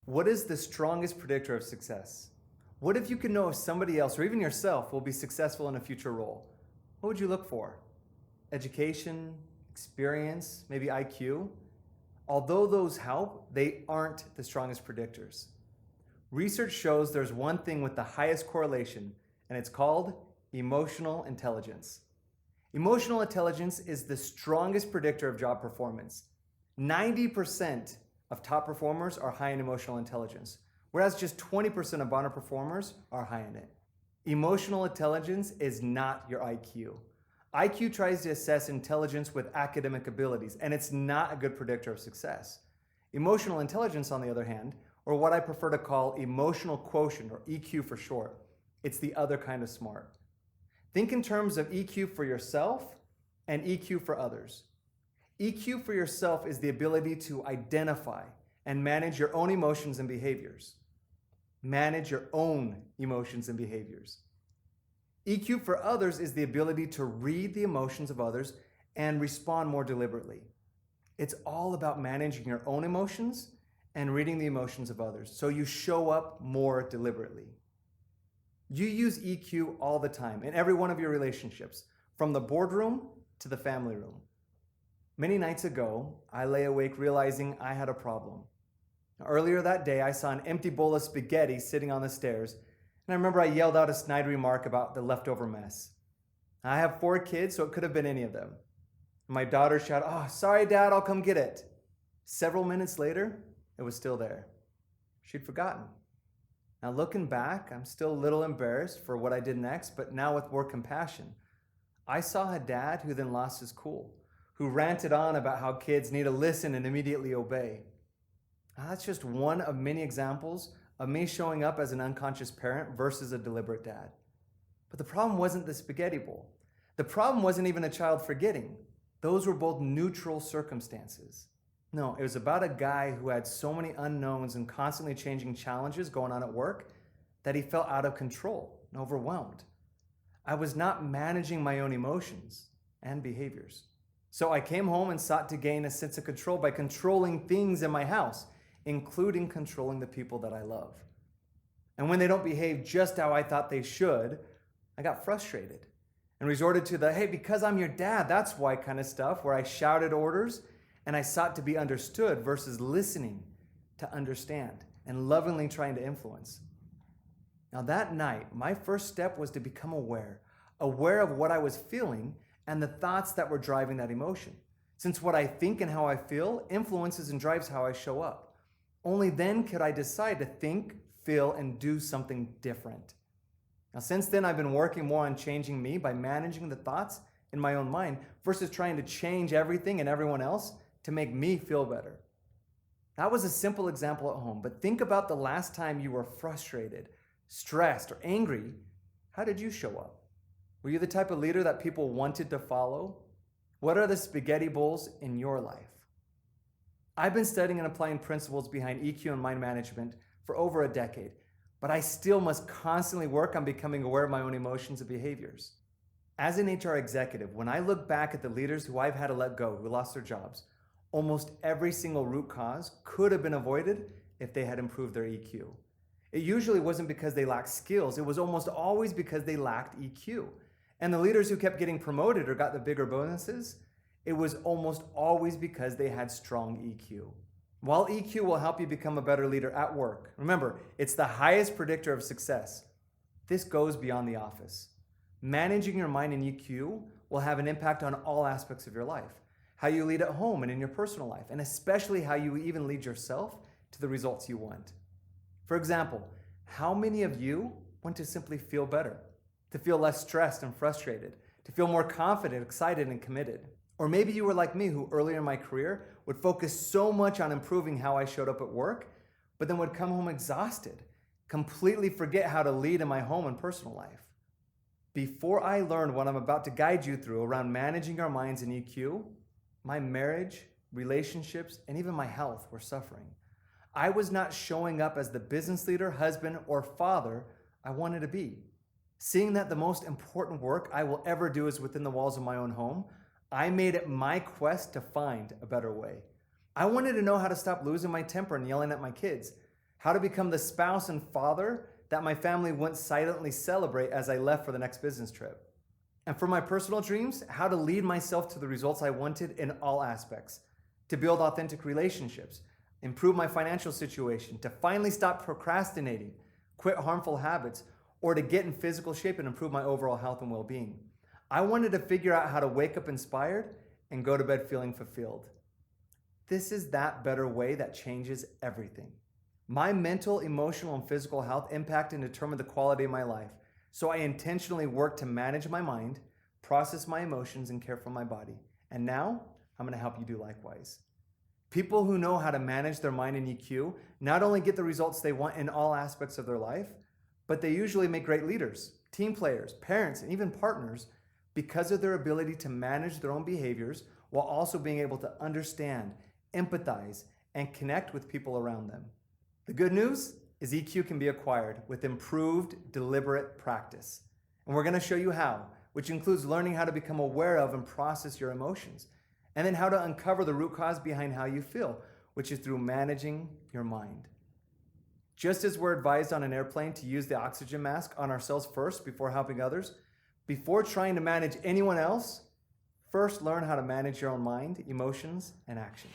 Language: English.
What is the strongest predictor of success? What if you could know if somebody else or even yourself will be successful in a future role? What would you look for? Education, experience, maybe IQ? Although those help, they aren't the strongest predictors. Research shows there's one thing with the highest correlation, and it's called emotional intelligence. Emotional intelligence is the strongest predictor of job performance. 90% of top performers are high in emotional intelligence, whereas just 20% of bottom performers are high in it. Emotional intelligence is not your IQ. IQ tries to assess intelligence with academic abilities, and it's not a good predictor of success. Emotional intelligence, on the other hand, or what I prefer to call emotional quotient, or EQ for short, it's the other kind of smart. Think in terms of EQ for yourself and EQ for others. EQ for yourself is the ability to identify and manage your own emotions and behaviors. Manage your own emotions and behaviors. EQ for others is the ability to read the emotions of others and respond more deliberately. It's all about managing your own emotions and reading the emotions of others so you show up more deliberately. You use EQ all the time in every one of your relationships, from the boardroom to the family room. Many nights ago, I lay awake realizing I had a problem. Earlier that day, I saw an empty bowl of spaghetti sitting on the stairs, and I remember I yelled out a snide remark about the leftover mess. I have 4 kids, so it could have been any of them. My daughter shouted, "Oh, sorry, Dad, I'll come get it." Several minutes later, it was still there. She'd forgotten. Now, looking back, I'm still a little embarrassed for what I did next, but now with more compassion. I saw a dad who then lost his cool, who ranted on about how kids need to listen and immediately obey. Now, that's just one of many examples of me showing up as an unconscious parent versus a deliberate dad. But the problem wasn't the spaghetti bowl. The problem wasn't even a child forgetting. Those were both neutral circumstances. No, it was about a guy who had so many unknowns and constantly changing challenges going on at work that he felt out of control and overwhelmed. I was not managing my own emotions and behaviors. So I came home and sought to gain a sense of control by controlling things in my house, including controlling the people that I love. And when they don't behave just how I thought they should, I got frustrated and resorted to the, "hey, because I'm your dad, that's why" kind of stuff, where I shouted orders and I sought to be understood versus listening to understand and lovingly trying to influence. Now, that night, my first step was to become aware of what I was feeling and the thoughts that were driving that emotion. Since what I think and how I feel influences and drives how I show up. Only then could I decide to think, feel, and do something different. Now, since then, I've been working more on changing me by managing the thoughts in my own mind versus trying to change everything and everyone else to make me feel better. That was a simple example at home, but think about the last time you were frustrated, stressed, or angry. How did you show up? Were you the type of leader that people wanted to follow? What are the spaghetti bowls in your life? I've been studying and applying principles behind EQ and mind management for over a decade, but I still must constantly work on becoming aware of my own emotions and behaviors. As an HR executive, when I look back at the leaders who I've had to let go, who lost their jobs, almost every single root cause could have been avoided if they had improved their EQ. It usually wasn't because they lacked skills, it was almost always because they lacked EQ. And the leaders who kept getting promoted or got the bigger bonuses, it was almost always because they had strong EQ. While EQ will help you become a better leader at work, remember, it's the highest predictor of success. This goes beyond the office. Managing your mind and EQ will have an impact on all aspects of your life. How you lead at home and in your personal life, and especially how you even lead yourself to the results you want. For example, how many of you want to simply feel better, to feel less stressed and frustrated, to feel more confident, excited, and committed? Or maybe you were like me, who earlier in my career would focus so much on improving how I showed up at work, but then would come home exhausted, completely forget how to lead in my home and personal life. Before I learned what I'm about to guide you through around managing our minds and EQ, my marriage, relationships, and even my health were suffering. I was not showing up as the business leader, husband, or father I wanted to be. Seeing that the most important work I will ever do is within the walls of my own home, I made it my quest to find a better way. I wanted to know how to stop losing my temper and yelling at my kids, how to become the spouse and father that my family wouldn't silently celebrate as I left for the next business trip. And for my personal dreams, how to lead myself to the results I wanted in all aspects, to build authentic relationships, improve my financial situation, to finally stop procrastinating, quit harmful habits, or to get in physical shape and improve my overall health and well-being. I wanted to figure out how to wake up inspired and go to bed feeling fulfilled. This is that better way that changes everything. My mental, emotional, and physical health impact and determine the quality of my life. So I intentionally work to manage my mind, process my emotions, and care for my body. And now I'm going to help you do likewise. People who know how to manage their mind and EQ not only get the results they want in all aspects of their life, but they usually make great leaders, team players, parents, and even partners because of their ability to manage their own behaviors while also being able to understand, empathize, and connect with people around them. The good news is EQ can be acquired with improved, deliberate practice. And we're going to show you how, which includes learning how to become aware of and process your emotions, and then how to uncover the root cause behind how you feel, which is through managing your mind. Just as we're advised on an airplane to use the oxygen mask on ourselves first before helping others, before trying to manage anyone else, first learn how to manage your own mind, emotions, and actions.